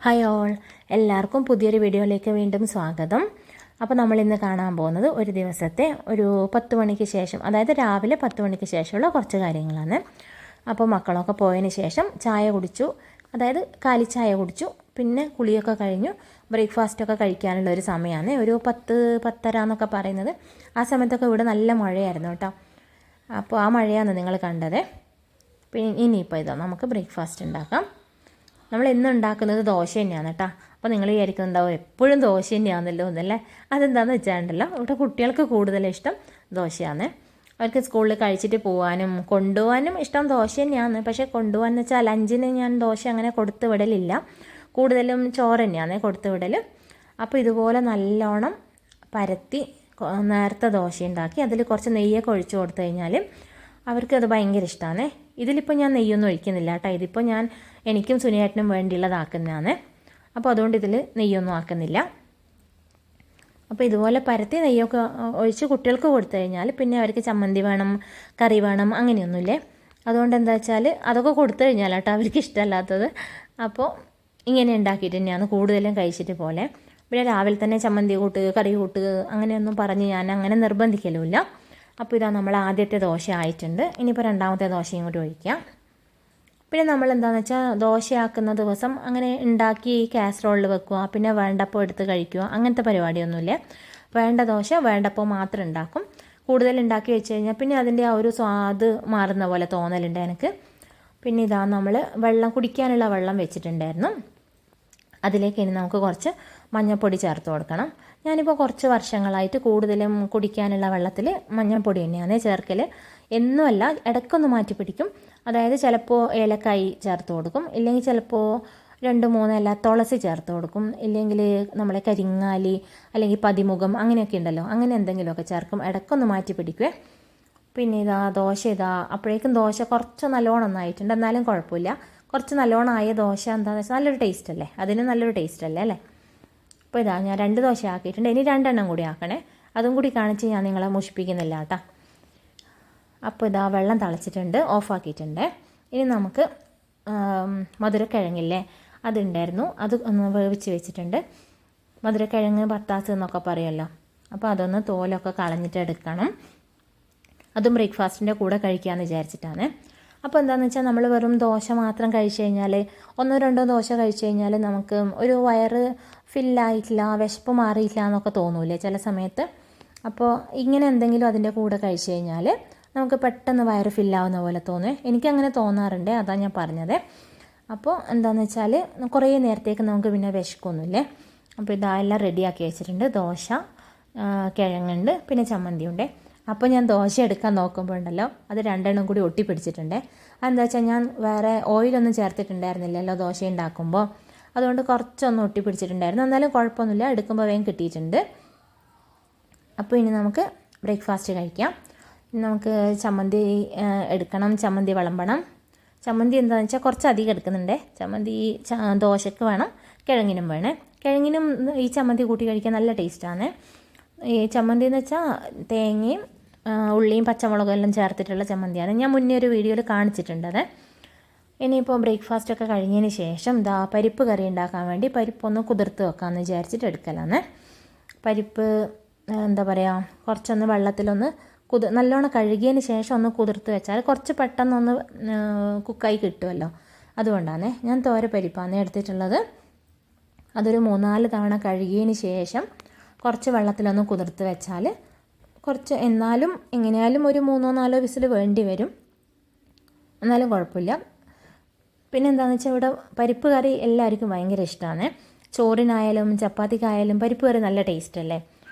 Hi all, എല്ലാവർക്കും പുതിയൊരു വീഡിയോയിലേക്ക് വീണ്ടും സ്വാഗതം. അപ്പോൾ നമ്മളിന്ന് കാണാൻ പോകുന്നത് ഒരു ദിവസത്തെ ഒരു 10 മണിക്ക് ശേഷം, അതായത് രാവിലെ 10 മണിക്ക് ശേഷമുള്ള കുറച്ച് കാര്യങ്ങളാണ്. അപ്പോൾ മക്കളൊക്കെ പോയതിന് ശേഷം ചായ കുടിച്ചു, അതായത് കാലിച്ചായ കുടിച്ചു. പിന്നെ കുളിയൊക്കെ കഴിഞ്ഞു, ബ്രേക്ക്ഫാസ്റ്റൊക്കെ കഴിക്കാനുള്ള ഒരു സമയമാണ്. ഒരു 10-10:30 എന്നൊക്കെ പറയുന്നത്. ആ സമയത്തൊക്കെ ഇവിടെ നല്ല മഴയായിരുന്നു കേട്ടോ. അപ്പോൾ ആ മഴയാണ് നിങ്ങൾ കണ്ടത്. പിന്നെ ഇനിയിപ്പോൾ ഇതാ നമുക്ക് ബ്രേക്ക്ഫാസ്റ്റ് ഉണ്ടാക്കാം. നമ്മൾ എന്നും ഉണ്ടാക്കുന്നത് ദോശ തന്നെയാണ് കേട്ടോ. അപ്പോൾ നിങ്ങൾ വിചാരിക്കുന്നുണ്ടാവും എപ്പോഴും ദോശ തന്നെയാണല്ലോ എന്നല്ലേ. അതെന്താണെന്ന് വെച്ചാണ്ടല്ലോ, ഇവിടെ കുട്ടികൾക്ക് കൂടുതൽ ഇഷ്ടം ദോശയാണ്. അവർക്ക് സ്കൂളിൽ കഴിച്ചിട്ട് പോകാനും കൊണ്ടുപോകാനും ഇഷ്ടം ദോശ തന്നെയാണ്. പക്ഷേ കൊണ്ടുപോകാന്ന് വെച്ചാൽ ലഞ്ചിന് ഞാൻ ദോശ അങ്ങനെ കൊടുത്തു വിടലില്ല, കൂടുതലും ചോറ് തന്നെയാണ് കൊടുത്തു വിടൽ. അപ്പോൾ ഇതുപോലെ നല്ലോണം പരത്തി നേരത്തെ ദോശ ഉണ്ടാക്കി അതിൽ കുറച്ച് നെയ്യൊക്കെ ഒഴിച്ചു കൊടുത്തു കഴിഞ്ഞാൽ അവർക്കത് ഭയങ്കര ഇഷ്ടമാണ്. ഇതിലിപ്പോൾ ഞാൻ നെയ്യൊന്നും ഒഴിക്കുന്നില്ല കേട്ടോ. ഇതിപ്പോൾ ഞാൻ എനിക്കും സുനിയേട്ടനും വേണ്ടിയുള്ളതാക്കുന്നതാണ്. അപ്പോൾ അതുകൊണ്ട് ഇതിൽ നെയ്യൊന്നും ആക്കുന്നില്ല. അപ്പോൾ ഇതുപോലെ പരത്തി നെയ്യൊക്കെ ഒഴിച്ച് കുട്ടികൾക്ക് കൊടുത്തു കഴിഞ്ഞാൽ പിന്നെ അവർക്ക് ചമ്മന്തി വേണം, കറി വേണം, അങ്ങനെയൊന്നുമില്ലേ. അതുകൊണ്ട് എന്താ വെച്ചാൽ അതൊക്കെ കൊടുത്തു കഴിഞ്ഞാൽ കേട്ടോ അവർക്ക് ഇഷ്ടമല്ലാത്തത്. അപ്പോൾ ഇങ്ങനെ ഉണ്ടാക്കിയിട്ട് തന്നെയാണ് കൂടുതലും കഴിച്ചിട്ട് പോലെ. പിന്നെ രാവിലെ തന്നെ ചമ്മന്തി കൂട്ട്, കറി കൂട്ട് അങ്ങനെയൊന്നും പറഞ്ഞ് ഞാൻ അങ്ങനെ നിർബന്ധിക്കലുമില്ല. അപ്പോൾ ഇതാ നമ്മൾ ആദ്യത്തെ ദോശ ആയിട്ടുണ്ട്. ഇനിയിപ്പോൾ രണ്ടാമത്തെ ദോശയും കൂടി ഒഴിക്കാം. പിന്നെ നമ്മൾ എന്താണെന്ന് വെച്ചാൽ ദോശയാക്കുന്ന ദിവസം അങ്ങനെ ഉണ്ടാക്കി കാസറോളിൽ വെക്കുക, പിന്നെ വേണ്ടപ്പോൾ എടുത്ത് കഴിക്കുക, അങ്ങനത്തെ പരിപാടിയൊന്നുമില്ല. വേണ്ട ദോശ വേണ്ടപ്പോൾ മാത്രം ഉണ്ടാക്കും. കൂടുതൽ ഉണ്ടാക്കി വെച്ച് കഴിഞ്ഞാൽ പിന്നെ അതിൻ്റെ ആ ഒരു സ്വാദ് മാറുന്ന പോലെ തോന്നലുണ്ട് എനിക്ക്. പിന്നെ ഇതാ നമ്മൾ വെള്ളം കുടിക്കാനുള്ള വെള്ളം വെച്ചിട്ടുണ്ടായിരുന്നു. അതിലേക്ക് ഇനി നമുക്ക് കുറച്ച് മഞ്ഞൾപ്പൊടി ചേർത്ത് കൊടുക്കണം. ഞാനിപ്പോൾ കുറച്ച് വർഷങ്ങളായിട്ട് കൂടുതലും കുടിക്കാനുള്ള വെള്ളത്തിൽ മഞ്ഞൾപ്പൊടി തന്നെയാണ് ചേർക്കൽ. എന്നുമല്ല, ഇടയ്ക്കൊന്ന് മാറ്റി പിടിക്കും. അതായത് ചിലപ്പോൾ ഏലക്കായി ചേർത്ത് കൊടുക്കും, ഇല്ലെങ്കിൽ ചിലപ്പോൾ 2-3 ഇല തുളസി ചേർത്ത് കൊടുക്കും, ഇല്ലെങ്കിൽ നമ്മളെ കരിങ്ങാലി അല്ലെങ്കിൽ പതിമുഖം അങ്ങനെയൊക്കെ ഉണ്ടല്ലോ, അങ്ങനെ എന്തെങ്കിലുമൊക്കെ ചേർക്കും. ഇടയ്ക്കൊന്ന് മാറ്റി പിടിക്കുവേ. പിന്നെ ഇതാ ദോശ അപ്പോഴേക്കും ദോശ കുറച്ച് നല്ലോണം ഒന്നായിട്ടുണ്ട്. എന്നാലും കുഴപ്പമില്ല, കുറച്ച് നല്ലോണം ആയ ദോശ എന്താണെന്ന് വെച്ചാൽ നല്ലൊരു ടേസ്റ്റ് അല്ലേ, അതിന് നല്ലൊരു ടേസ്റ്റ് അല്ലേ. അപ്പോൾ ഇതാ ഞാൻ 2 ദോശ ആക്കിയിട്ടുണ്ട്. ഇനി 2 എണ്ണം കൂടി ആക്കണേ, അതും കൂടി കാണിച്ച് ഞാൻ നിങ്ങളെ മുഷിപ്പിക്കുന്നില്ല കേട്ടോ. അപ്പോൾ ഇതാ വെള്ളം തിളച്ചിട്ടുണ്ട്, ഓഫാക്കിയിട്ടുണ്ട്. ഇനി നമുക്ക് മധുരക്കിഴങ്ങില്ലേ, അതുണ്ടായിരുന്നു, അത് ഒന്ന് വേവിച്ച് വെച്ചിട്ടുണ്ട്. മധുരക്കിഴങ്ങ് പത്താസ് എന്നൊക്കെ പറയുമല്ലോ. അപ്പോൾ അതൊന്ന് തോലൊക്കെ കളഞ്ഞിട്ട് എടുക്കണം. അതും ബ്രേക്ക്ഫാസ്റ്റിൻ്റെ കൂടെ കഴിക്കാമെന്ന് വിചാരിച്ചിട്ടാണ്. അപ്പോൾ എന്താണെന്ന് വെച്ചാൽ നമ്മൾ വെറും ദോശ മാത്രം കഴിച്ച് കഴിഞ്ഞാൽ 1-2 ദോശ കഴിച്ച് കഴിഞ്ഞാൽ നമുക്ക് ഒരു വയറ് ഫില്ലായിട്ടില്ല, വിശപ്പ് മാറിയില്ല എന്നൊക്കെ തോന്നൂലേ ചില സമയത്ത്. അപ്പോൾ ഇങ്ങനെ എന്തെങ്കിലും അതിൻ്റെ കൂടെ കഴിച്ച് കഴിഞ്ഞാൽ നമുക്ക് പെട്ടെന്ന് വയറ് ഫില്ലാവുന്ന പോലെ തോന്നുമേ. എനിക്കങ്ങനെ തോന്നാറുണ്ട്, അതാണ് ഞാൻ പറഞ്ഞത്. അപ്പോൾ എന്താണെന്ന് വെച്ചാൽ കുറേ നേരത്തേക്ക് നമുക്ക് പിന്നെ വിശക്കൊന്നുമില്ലേ. അപ്പോൾ ഇതെല്ലാം റെഡിയാക്കി വെച്ചിട്ടുണ്ട്. ദോശ, കിഴങ്ങുണ്ട്, പിന്നെ ചമ്മന്തിയുണ്ട്. അപ്പോൾ ഞാൻ ദോശ എടുക്കാൻ നോക്കുമ്പോൾ ഉണ്ടല്ലോ, അത് 2 എണ്ണം കൂടി ഒട്ടിപ്പിടിച്ചിട്ടുണ്ട്. അതെന്താ വെച്ചാൽ ഞാൻ വേറെ ഓയിലൊന്നും ചേർത്തിട്ടുണ്ടായിരുന്നില്ലല്ലോ ദോശ ഉണ്ടാക്കുമ്പോൾ, അതുകൊണ്ട് കുറച്ചൊന്നും ഒട്ടിപ്പിടിച്ചിട്ടുണ്ടായിരുന്നു. എന്നാലും കുഴപ്പമൊന്നുമില്ല, എടുക്കുമ്പോൾ വേഗം കിട്ടിയിട്ടുണ്ട്. അപ്പോൾ ഇനി നമുക്ക് ബ്രേക്ക്ഫാസ്റ്റ് കഴിക്കാം. നമുക്ക് ചമ്മന്തി എടുക്കണം, ചമ്മന്തി വിളമ്പണം. ചമ്മന്തി എന്താണെന്ന് വെച്ചാൽ കുറച്ച് അധികം എടുക്കുന്നുണ്ട്. ചമ്മന്തി ദോശയ്ക്ക് വേണം, കിഴങ്ങിനും വേണേ. കിഴങ്ങിനും ഈ ചമ്മന്തി കൂട്ടി കഴിക്കാൻ നല്ല ടേസ്റ്റാണ്. ഈ ചമ്മന്തി എന്ന് വെച്ചാൽ തേങ്ങയും ഉള്ളിയും പച്ചമുളകും എല്ലാം ചേർത്തിട്ടുള്ള ചമ്മന്തിയാണ്. ഞാൻ മുന്നേ ഒരു വീഡിയോയിൽ കാണിച്ചിട്ടുണ്ട്. ഇനിയിപ്പോൾ ബ്രേക്ക്ഫാസ്റ്റൊക്കെ കഴിഞ്ഞതിന് ശേഷം പരിപ്പ് കറി ഉണ്ടാക്കാൻ വേണ്ടി പരിപ്പൊന്ന് കുതിർത്ത് വെക്കാമെന്ന് വിചാരിച്ചിട്ട് എടുക്കലാണ്. പരിപ്പ് എന്താ പറയുക, കുറച്ചൊന്ന് വെള്ളത്തിലൊന്ന് നല്ലോണം കഴുകിയതിന് ശേഷം ഒന്ന് കുതിർത്ത് വെച്ചാൽ കുറച്ച് പെട്ടെന്നൊന്ന് കുക്കായി കിട്ടുമല്ലോ. അതുകൊണ്ടാണ് ഞാൻ തോരപ്പരിപ്പാണ് എടുത്തിട്ടുള്ളത്. അതൊരു 3-4 തവണ കഴുകിയതിന് ശേഷം കുറച്ച് വെള്ളത്തിലൊന്ന് കുതിർത്ത് വെച്ചാൽ കുറച്ച്, എന്നാലും എങ്ങനെയായാലും ഒരു 3-4 വിസിൽ വേണ്ടി വരും, എന്നാലും കുഴപ്പമില്ല. പിന്നെ എന്താണെന്ന് വെച്ചാൽ ഇവിടെ പരിപ്പ് കറി എല്ലാവർക്കും ഭയങ്കര ഇഷ്ടമാണ്. ചോറിനായാലും ചപ്പാത്തിക്കായാലും പരിപ്പ് കറി നല്ല ടേസ്റ്റ് അല്ലേ.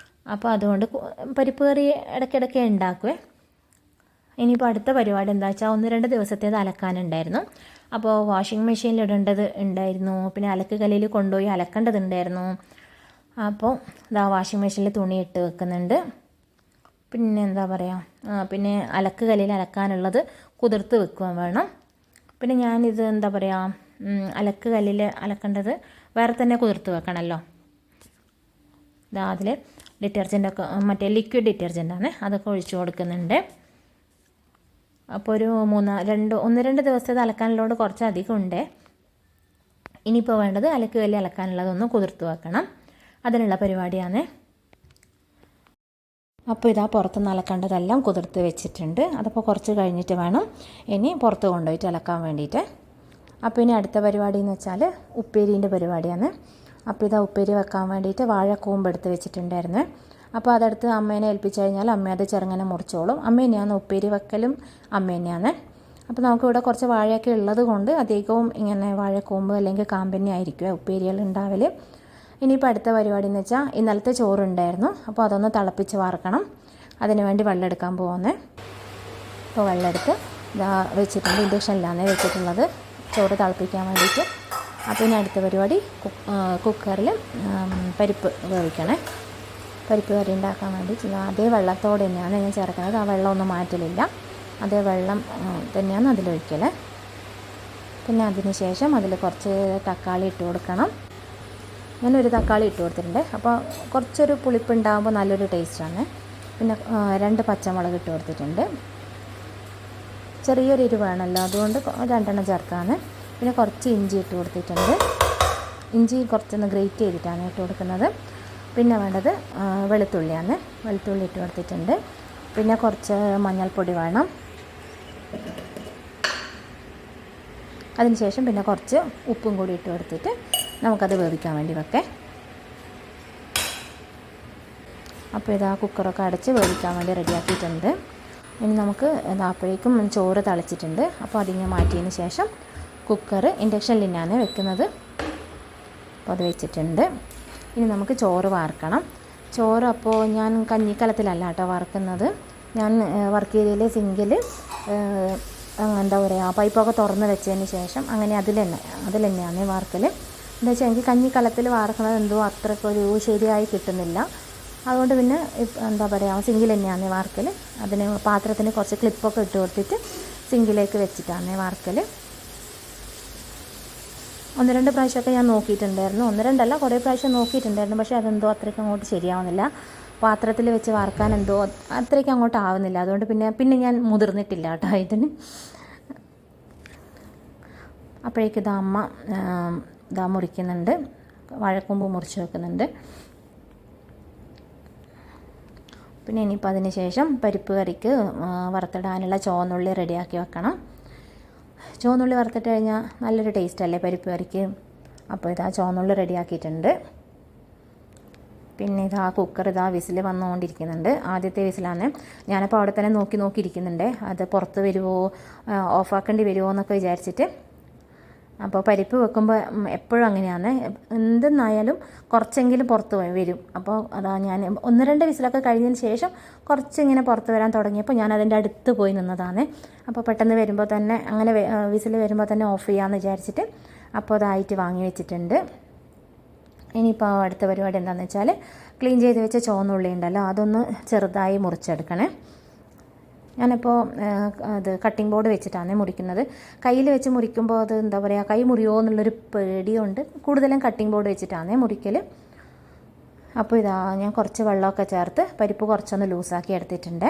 അപ്പോൾ അതുകൊണ്ട് പരിപ്പ് കറി ഇടയ്ക്കിടയ്ക്ക് ഉണ്ടാക്കുവേ. ഇനിയിപ്പോൾ അടുത്ത പരിപാടി എന്താ വെച്ചാൽ 1-2 ദിവസത്തേത് അലക്കാനുണ്ടായിരുന്നു. അപ്പോൾ വാഷിംഗ് മെഷീനിൽ ഇടേണ്ടത് ഉണ്ടായിരുന്നു, പിന്നെ അലക്ക് കല്ലിൽ കൊണ്ടുപോയി അലക്കേണ്ടതുണ്ടായിരുന്നു. അപ്പോൾ വാഷിംഗ് മെഷീനിൽ തുണി ഇട്ട് വെക്കുന്നുണ്ട്. പിന്നെ എന്താ പറയുക, പിന്നെ അലക്ക് കല്ലിൽ അലക്കാനുള്ളത് കുതിർത്ത് വെക്കുവാൻ വേണം. പിന്നെ ഞാനിത് എന്താ പറയുക, അലക്ക് കല്ലിൽ അലക്കേണ്ടത് വേറെ തന്നെ കുതിർത്ത് വെക്കണമല്ലോ. അതിൽ ഡിറ്റർജൻറ്റൊക്കെ, മറ്റേ ലിക്വിഡ് ഡിറ്റർജൻറ്റാണ്, അതൊക്കെ ഒഴിച്ചു കൊടുക്കുന്നുണ്ട്. അപ്പോൾ ഒരു 1-2 ദിവസത്തെ അലക്കാനുള്ളതുകൊണ്ട് കുറച്ചധികം ഉണ്ട്. ഇനിയിപ്പോൾ വേണ്ടത് അലക്ക് കല്ല് അലക്കാനുള്ളതൊന്ന് കുതിർത്ത് വെക്കണം. അതിനുള്ള പരിപാടിയാണ്. അപ്പോൾ ഇതാ പുറത്തുനിന്ന് അലക്കേണ്ടതെല്ലാം കുതിർത്ത് വെച്ചിട്ടുണ്ട്. അതപ്പോൾ കുറച്ച് കഴിഞ്ഞിട്ട് വേണം ഇനി പുറത്ത് കൊണ്ടുപോയിട്ട് അലക്കാൻ വേണ്ടിയിട്ട്. അപ്പോൾ ഇനി അടുത്ത പരിപാടി എന്ന് വെച്ചാൽ ഉപ്പേരീൻ്റെ പരിപാടിയാണ്. അപ്പോൾ ഇതാ ഉപ്പേരി വെക്കാൻ വേണ്ടിയിട്ട് വാഴക്കൂമ്പ് എടുത്ത് വെച്ചിട്ടുണ്ടായിരുന്നു. അപ്പോൾ അതെടുത്ത് അമ്മേനെ ഏൽപ്പിച്ച് കഴിഞ്ഞാൽ അമ്മ അത് ചെറുങ്ങനെ മുറിച്ചോളും. അമ്മ തന്നെയാണ് ഉപ്പേരി വെക്കലും, അമ്മ തന്നെയാണ്. അപ്പോൾ നമുക്കിവിടെ കുറച്ച് വാഴയൊക്കെ ഉള്ളത് കൊണ്ട് അധികവും ഇങ്ങനെ വാഴക്കൂമ്പ് അല്ലെങ്കിൽ കാമ്പന്നെ ആയിരിക്കും ഉപ്പേരികൾ ഉണ്ടാവൽ. ഇനിയിപ്പോൾ അടുത്ത പരിപാടി എന്ന് വെച്ചാൽ ഇന്നലത്തെ ചോറുണ്ടായിരുന്നു. അപ്പോൾ അതൊന്ന് തിളപ്പിച്ച് വാർക്കണം. അതിന് വേണ്ടി വെള്ളം എടുക്കാൻ പോകുന്നത്. അപ്പോൾ വെള്ളം എടുത്ത് ഇതാ വെച്ചിട്ടുണ്ട്. ഇൻഡക്ഷനിലാണ് വെച്ചിട്ടുള്ളത് ചോറ് തിളപ്പിക്കാൻ വേണ്ടിയിട്ട്. അപ്പോൾ ഇനി അടുത്ത പരിപാടി കുക്കറിൽ പരിപ്പ് വേവിക്കണേ. പരിപ്പ് കറി ഉണ്ടാക്കാൻ വേണ്ടി അതേ വെള്ളത്തോടെ തന്നെയാണ് ഞാൻ ചേർക്കുന്നത്. ആ വെള്ളമൊന്നും മാറ്റലില്ല. അതേ വെള്ളം തന്നെയാണ് അതിലൊഴിക്കൽ. പിന്നെ അതിന് ശേഷം അതിൽ കുറച്ച് തക്കാളി ഇട്ട് കൊടുക്കണം. ഞാനൊരു തക്കാളി ഇട്ട് കൊടുത്തിട്ടുണ്ട്. അപ്പോൾ കുറച്ചൊരു പുളിപ്പുണ്ടാകുമ്പോൾ നല്ലൊരു ടേസ്റ്റാണ്. പിന്നെ 2 പച്ചമുളക് ഇട്ട് കൊടുത്തിട്ടുണ്ട്. ചെറിയൊരു എരിവ് വേണമല്ലോ, അതുകൊണ്ട് 2 ചേർത്താണ്. പിന്നെ കുറച്ച് ഇഞ്ചി ഇട്ട് കൊടുത്തിട്ടുണ്ട്. ഇഞ്ചി കുറച്ചൊന്ന് ഗ്രേറ്റ് ചെയ്തിട്ടാണ് ഇട്ട് കൊടുക്കുന്നത്. പിന്നെ വേണ്ടത് വെളുത്തുള്ളിയാണ്. വെളുത്തുള്ളി ഇട്ട് കൊടുത്തിട്ടുണ്ട്. പിന്നെ കുറച്ച് മഞ്ഞൾപ്പൊടി വേണം. അതിനുശേഷം പിന്നെ കുറച്ച് ഉപ്പും കൂടി ഇട്ട് കൊടുത്തിട്ട് നമുക്കത് വേവിക്കാൻ വേണ്ടി വെക്കേ. അപ്പോൾ ഇതാ കുക്കറൊക്കെ അടച്ച് വേവിക്കാൻ വേണ്ടി റെഡിയാക്കിയിട്ടുണ്ട്. ഇനി നമുക്ക് അപ്പോഴേക്കും ചോറ് തിളച്ചിട്ടുണ്ട്. അപ്പോൾ അതിങ്ങനെ മാറ്റിയതിന് ശേഷം കുക്കർ ഇൻഡക്ഷനിൽ തന്നെയാണ് വെക്കുന്നത്. അപ്പോൾ അത് വെച്ചിട്ടുണ്ട്. ഇനി നമുക്ക് ചോറ് വാർക്കണം. ചോറ് അപ്പോൾ ഞാൻ കഞ്ഞിക്കലത്തിലല്ല കേട്ടോ വറുക്കുന്നത്. ഞാൻ വർക്ക് ഏരിയയിലെ സിങ്കിൽ എന്താ പറയുക പൈപ്പൊക്കെ തുറന്ന് വെച്ചതിന് ശേഷം അങ്ങനെ അതിൽ തന്നെയാണ് വാർക്കൽ. എന്താ വെച്ചാൽ എനിക്ക് കഞ്ഞിക്കലത്തിൽ വാർക്കുന്നത് എന്തോ അത്രയ്ക്കൊരു ശരിയായി കിട്ടുന്നില്ല. അതുകൊണ്ട് പിന്നെ എന്താ പറയുക സിങ്കിൽ തന്നെയാണ് വാർക്കൽ. അതിന് പാത്രത്തിന് കുറച്ച് ക്ലിപ്പൊക്കെ ഇട്ട് കൊടുത്തിട്ട് സിങ്കിലേക്ക് വെച്ചിട്ടാണ് വാർക്കൽ. 1-2 പ്രാവശ്യമൊക്കെ ഞാൻ നോക്കിയിട്ടുണ്ടായിരുന്നു. 1-2 അല്ല, കുറേ പ്രാവശ്യം നോക്കിയിട്ടുണ്ടായിരുന്നു. പക്ഷേ അതെന്തോ അത്രയ്ക്ക് അങ്ങോട്ട് ശരിയാവുന്നില്ല. പാത്രത്തിൽ വെച്ച് വാർക്കാൻ എന്തോ അത്രയ്ക്ക് അങ്ങോട്ട് ആവുന്നില്ല. അതുകൊണ്ട് പിന്നെ ഞാൻ മുതിർന്നിട്ടില്ല കേട്ടോ ഇതിന്. അപ്പോഴേക്കും ഇതാ അമ്മ ഇതാ മുറിക്കുന്നുണ്ട്. വാഴക്കൂമ്പ് മുറിച്ച് വെക്കുന്നുണ്ട്. പിന്നെ ഇനിയിപ്പോൾ അതിന് ശേഷം പരിപ്പ് കറിക്ക് വറുത്തിടാനുള്ള ചുവന്നുള്ളി റെഡിയാക്കി വെക്കണം. ചുവന്നുള്ളി വറുത്തിട്ട് കഴിഞ്ഞാൽ നല്ലൊരു ടേസ്റ്റ് അല്ലേ പരിപ്പ് കറിക്ക്. അപ്പോൾ ഇതാ ചുവന്നുള്ളി റെഡിയാക്കിയിട്ടുണ്ട്. പിന്നെ ഇതാ കുക്കർ ഇതാ വിസിൽ വന്നുകൊണ്ടിരിക്കുന്നുണ്ട്. ആദ്യത്തെ വിസിലാണ്. ഞാനപ്പോൾ അവിടെ തന്നെ നോക്കിയിരിക്കുന്നുണ്ട് അത് പുറത്ത് വരുമോ, ഓഫാക്കേണ്ടി വരുമോ എന്നൊക്കെ വിചാരിച്ചിട്ട്. അപ്പോൾ പരിപ്പ് വെക്കുമ്പോൾ എപ്പോഴും അങ്ങനെയാണ്, എന്തെന്നായാലും കുറച്ചെങ്കിലും പുറത്ത് വരും. അപ്പോൾ അതാ ഞാൻ 1-2 വിസിലൊക്കെ കഴിഞ്ഞതിന് ശേഷം കുറച്ചിങ്ങനെ പുറത്ത് വരാൻ തുടങ്ങിയപ്പോൾ ഞാൻ അതിൻ്റെ അടുത്ത് പോയി നിന്നതാണ്. അപ്പോൾ പെട്ടെന്ന് വരുമ്പോൾ തന്നെ അങ്ങനെ വിസിൽ വരുമ്പോൾ തന്നെ ഓഫ് ചെയ്യാമെന്ന് വിചാരിച്ചിട്ട് അപ്പോൾ അതായിട്ട് വാങ്ങി വെച്ചിട്ടുണ്ട്. ഇനിയിപ്പോൾ അടുത്ത പരിപാടി എന്താണെന്ന് വെച്ചാൽ ക്ലീൻ ചെയ്ത് വെച്ച ചുവന്നുള്ളി ഉണ്ടല്ലോ അതൊന്ന് ചെറുതായി മുറിച്ചെടുക്കണേ. ഞാനിപ്പോൾ അത് കട്ടിംഗ് ബോർഡ് വെച്ചിട്ടാണ് മുറിക്കുന്നത്. കയ്യിൽ വെച്ച് മുറിക്കുമ്പോൾ അത് എന്താ പറയുക കൈ മുറിയോ എന്നുള്ളൊരു പേടിയുണ്ട്. കൂടുതലും കട്ടിംഗ് ബോർഡ് വെച്ചിട്ടാണ് മുറിക്കൽ. അപ്പോൾ ഇതാ ഞാൻ കുറച്ച് വെള്ളമൊക്കെ ചേർത്ത് പരിപ്പ് കുറച്ചൊന്ന് ലൂസാക്കി എടുത്തിട്ടുണ്ട്.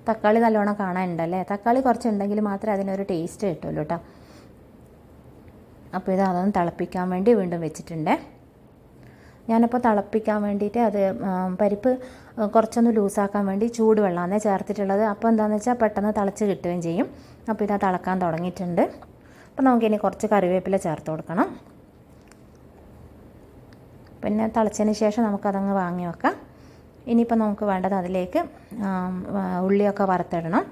തക്കാളി നല്ലോണം കാണാനുണ്ടല്ലേ. തക്കാളി കുറച്ചുണ്ടെങ്കിൽ മാത്രമേ അതിനൊരു ടേസ്റ്റ് കിട്ടുള്ളൂ കേട്ടോ. അപ്പോൾ ഇത് അതൊന്ന് തിളപ്പിക്കാൻ വേണ്ടി വീണ്ടും വെച്ചിട്ടുണ്ട്. ഞാനിപ്പോൾ തിളപ്പിക്കാൻ വേണ്ടിയിട്ട് അത് പരിപ്പ് കുറച്ചൊന്ന് ലൂസാക്കാൻ വേണ്ടി ചൂടുവെള്ളമാണ് ചേർത്തിട്ടുള്ളത്. അപ്പോൾ എന്താണെന്ന് വെച്ചാൽ പെട്ടെന്ന് തിളച്ച് കിട്ടുകയും ചെയ്യും. അപ്പോൾ ഇതാ തിളക്കാൻ തുടങ്ങിയിട്ടുണ്ട്. അപ്പോൾ നമുക്കിനി കുറച്ച് കറിവേപ്പില ചേർത്ത് കൊടുക്കണം. പിന്നെ തിളച്ചതിന് ശേഷം നമുക്കതങ്ങ് വാങ്ങി വെക്കാം. ഇനിയിപ്പോൾ നമുക്ക് വേണ്ടത് അതിലേക്ക് ഉള്ളിയൊക്കെ വറുത്തിടണം.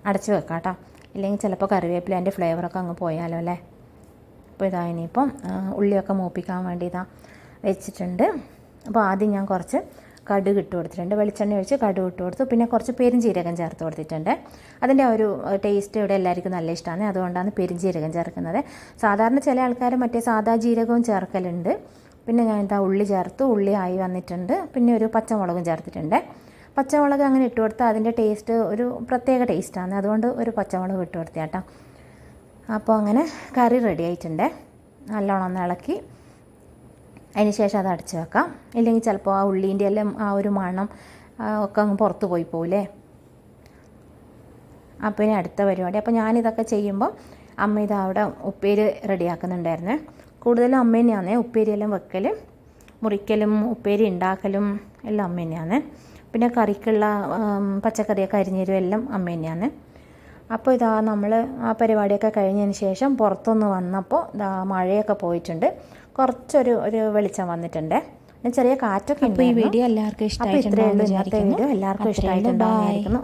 അടച്ച് വെക്കാം കേട്ടോ, ഇല്ലെങ്കിൽ ചിലപ്പോൾ കറിവേപ്പില അതിൻ്റെ ഫ്ലേവറൊക്കെ അങ്ങ് പോയാലോ അല്ലേ. അപ്പോൾ ഇതാ ഇനിയിപ്പം ഉള്ളിയൊക്കെ മൂപ്പിക്കാൻ വേണ്ടി ഇതാ വെച്ചിട്ടുണ്ട്. അപ്പോൾ ആദ്യം ഞാൻ കുറച്ച് കടുക് ഇട്ട് കൊടുത്തിട്ടുണ്ട്. വെളിച്ചെണ്ണ ഒഴിച്ച് കടുക് ഇട്ട് കൊടുത്തു. പിന്നെ കുറച്ച് പെരുംജീരകം ചേർത്ത് കൊടുത്തിട്ടുണ്ട്. അതിൻ്റെ ഒരു ടേസ്റ്റ് ഇവിടെ എല്ലാവർക്കും നല്ല ഇഷ്ടമാണ്. അതുകൊണ്ടാണ് പെരുംജീരകം ചേർക്കുന്നത്. സാധാരണ ചില ആൾക്കാർ മറ്റേ സാദാ ജീരകവും ചേർക്കലുണ്ട്. പിന്നെ ഞാൻ ഇതാ ഉള്ളി ചേർത്തു. ഉള്ളി ആയി വന്നിട്ടുണ്ട്. പിന്നെ ഒരു പച്ചമുളകും ചേർത്തിട്ടുണ്ട്. പച്ചമുളക് അങ്ങനെ ഇട്ട് കൊടുത്താൽ അതിൻ്റെ ടേസ്റ്റ് ഒരു പ്രത്യേക ടേസ്റ്റാണ്. അതുകൊണ്ട് ഒരു പച്ചമുളക് ഇട്ട് കൊടുത്ത കേട്ടോ. അപ്പോൾ അങ്ങനെ കറി റെഡി ആയിട്ടുണ്ട്. നല്ലോണം ഒന്ന് ഇളക്കി അതിന് ശേഷം അത് അടച്ച് വെക്കാം. ഇല്ലെങ്കിൽ ചിലപ്പോൾ ആ ഉള്ളീൻ്റെ എല്ലാം ആ ഒരു മണം ഒക്കെ അങ്ങ് പുറത്ത് പോയി പോവില്ലേ. അപ്പോൾ ഇനി അടുത്ത പരിപാടി. അപ്പോൾ ഞാനിതൊക്കെ ചെയ്യുമ്പോൾ അമ്മ ഇതാ അവിടെ ഉപ്പേരി റെഡിയാക്കുന്നുണ്ടായിരുന്നേ. കൂടുതലും അമ്മ തന്നെയാണ് ഉപ്പേരിയെല്ലാം വെക്കൽ, മുറിക്കലും ഉപ്പേരി ഉണ്ടാക്കലും എല്ലാം അമ്മ തന്നെയാണ്. പിന്നെ കറിക്കുള്ള പച്ചക്കറിയൊക്കെ അരിഞ്ഞരും എല്ലാം അമ്മ തന്നെയാണ്. അപ്പോൾ ഇതാ നമ്മൾ ആ പരിപാടിയൊക്കെ കഴിഞ്ഞതിന് ശേഷം പുറത്തൊന്ന് വന്നപ്പോൾ ഇതാ മഴയൊക്കെ പോയിട്ടുണ്ട്, കുറച്ചൊരു വെളിച്ചം വന്നിട്ടുണ്ട്, ചെറിയ കാറ്റൊക്കെ ഉണ്ട്. ഈ വീഡിയോ എല്ലാവർക്കും ഇഷ്ടമായിട്ടുണ്ടാവും. എല്ലാവർക്കും ഇഷ്ടമായിട്ടുണ്ടാവുമായിരിക്കുന്നു.